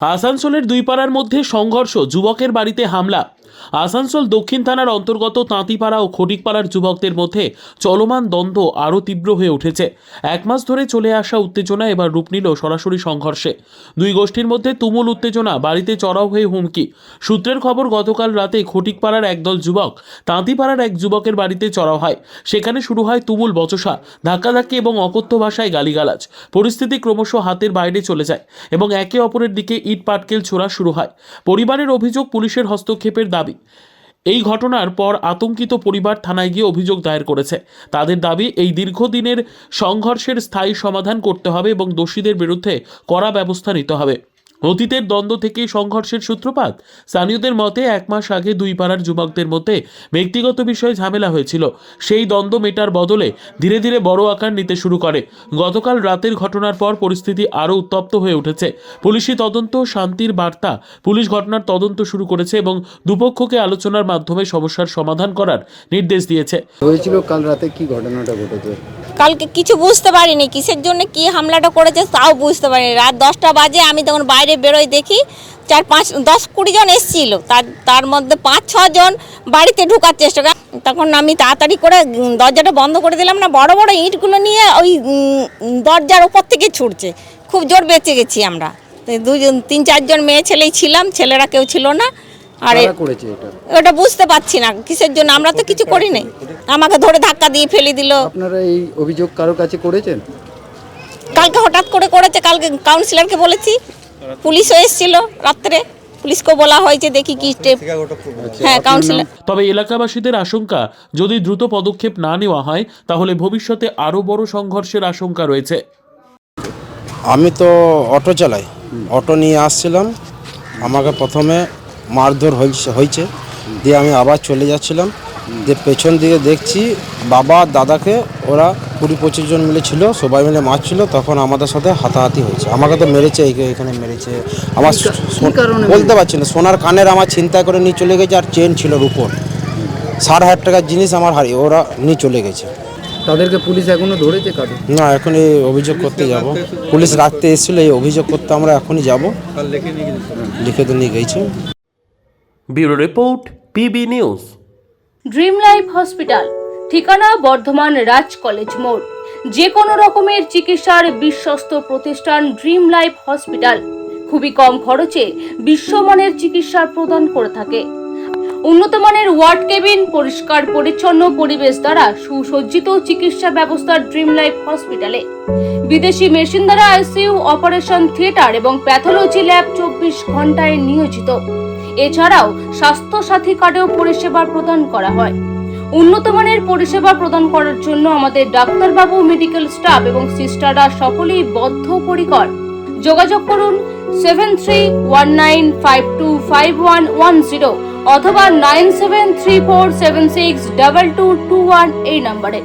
আসানসোলের দুই পাড়ার মধ্যে সংঘর্ষ, যুবকের বাড়িতে হামলা। আসানসোল দক্ষিণ থানার অন্তর্গত তাঁতিপাড়া ও খটিকপাড়ার যুবকদের মধ্যে চলমান দ্বন্দ্ব আরও তীব্র হয়ে উঠেছে। এক মাস ধরে চলে আসা উত্তেজনা এবার রূপ নিল সরাসরি সংঘর্ষে। দুই গোষ্ঠীর মধ্যে তুমুল উত্তেজনা, বাড়িতে চড়াও হয়ে হুমকি। সূত্রের খবর, গতকাল রাতে খটিকপাড়ার একদল যুবক তাঁতিপাড়ার এক যুবকের বাড়িতে চড়াও হয়। সেখানে শুরু হয় তুমুল বচসা, ধাক্কাধাক্কি এবং অকথ্য ভাষায় গালিগালাজ। পরিস্থিতি ক্রমশ হাতের বাইরে চলে যায় এবং একে অপরের দিকে ইট পাটকেল ছোড়া শুরু হয়। পরিবারের অভিযোগ, পুলিশের হস্তক্ষেপের দাবি। এই ঘটনার পর আতঙ্কিত পরিবার থানায় গিয়ে অভিযোগ দায়ের করেছে। তাদের দাবি, এই দীর্ঘদিনের সংঘর্ষের স্থায়ী সমাধান করতে হবে এবং দোষীদের বিরুদ্ধে কড়া ব্যবস্থা নিতে হবে। অতীতের দ্বন্দ্ব থেকে সংঘর্ষের সূত্রপাত। স্থানীয়দের মতে, এক মাস আগে দুই পাড়ার যুবকদের মধ্যে ব্যক্তিগত বিষয়ে ঝামেলা হয়েছিল। সেই দ্বন্দ্ব মেটার বদলে ধীরে ধীরে বড় আকার নিতে শুরু করে। গতকাল রাতের ঘটনার পর পরিস্থিতি আরও উত্তপ্ত হয়ে উঠেছে। পুলিশি তদন্ত, শান্তির বার্তা। পুলিশ ঘটনার তদন্ত শুরু করেছে এবং দুপক্ষকে আলোচনার মাধ্যমে সমস্যার সমাধান করার নির্দেশ দিয়েছে। হয়েছিল কাল রাতে, কি ঘটনাটা ঘটেছে? কালকে কিছু বুঝতে পারিনি, কিসের জন্য কি হামলাটা করেছে তাও বুঝতে পারিনি। রাত 10টা বাজে আমি তখন বাইরে বেরোই, দেখি 4-5-10-20 জন এসেছিল। তার মধ্যে 5-6 জন বাড়িতে ঢোকার চেষ্টা করে। তখন আমি তাড়াতাড়ি করে দরজাটা বন্ধ করে দিলাম না, বড় বড় ইঁটগুলো নিয়ে ওই দরজার ওপর থেকে ছুটছে। খুব জোর বেঁচে গেছি আমরা। 3-4 জন মেয়ে ছেলেই ছিলাম, ছেলেরা কেউ ছিল না। আর ওটা বুঝতে পারছি না কিসের জন্য, আমরা তো কিছু করি নাই। আমাকে ধরে ধাক্কা দিয়ে ফেলে দিল। আপনারা এই অভিযোগ কারোর কাছে করেছেন? কালকে হঠাৎ করে করেছে, কালকে কাউন্সিলরকে বলেছি, পুলিশও এসেছিল রাত্রে, পুলিশকে বলা হয়েছে, দেখি কি স্টেপ। হ্যাঁ, কাউন্সিলর। তবে এলাকাবাসীদের আশঙ্কা, যদি দ্রুত পদক্ষেপ না নেওয়া হয় তাহলে ভবিষ্যতে আরও বড় সংঘর্ষের আশঙ্কা রয়েছে। আমি তো অটো চালাই, অটো নিয়ে আসছিলাম। আমাকে প্রথমে মারধর হয়েছে, দিয়ে আমি আবার চলে যাচ্ছিলাম। দিয়ে পেছন দিকে দেখছি বাবা দাদাকে ওরা 20-25 জন মিলে ছিল, সবাই মিলে মারছিল। তখন আমাদের সাথে হাতাহাতি হয়েছে। আমাকে তো মেরেছে, এখানে মেরেছে। আমার বলতে পারছি না, সোনার কানের আমার ছিনতাই করে নিয়ে চলে গেছে, আর চেন ছিল রূপোর। 60,000 টাকার জিনিস আমার হারিয়ে ওরা নিয়ে চলে গেছে। তাদেরকে পুলিশ এখনো ধরেছে? কারো না, এখন এই অভিযোগ করতে যাব। পুলিশ রাখতে এসেছিল, এই অভিযোগ করতে আমরা এখনই যাব। লিখে তো নিয়ে গেছি। Bureau report, PB news. Dream life hospital, ঠিকানা বর্ধমান রাজ কলেজ মোড়। যে কোনো রকমের চিকিৎসার বিশ্বস্ত প্রতিষ্ঠান ড্রিম লাইফ হসপিটাল খুবই কম খরচে বিশ্বমানের চিকিৎসা প্রদান করে থাকে। উন্নত মানের ওয়ার্ড কেবিন, পরিষ্কার পরিচ্ছন্ন পরিবেশ দ্বারা সুসজ্জিত চিকিৎসা ব্যবস্থা ড্রিম লাইফ হসপিটালে। বিদেশি মেশিন দ্বারা আইসিইউ, অপারেশন থিয়েটার এবং প্যাথোলজি ল্যাব 24 ঘন্টায় নিয়োজিত। এছাড়াও স্বাস্থ্য সাথী কার্ডেও পরিষেবা প্রদান করা হয়। উন্নত মানের পরিষেবা প্রদান করার জন্য আমাদের ডাক্তারবাবু, মেডিকেল স্টাফ এবং সিস্টাররা সকলেই বদ্ধপরিকর। যোগাযোগ করুন 7319525110 অথবা 9734762221 এই নম্বরে।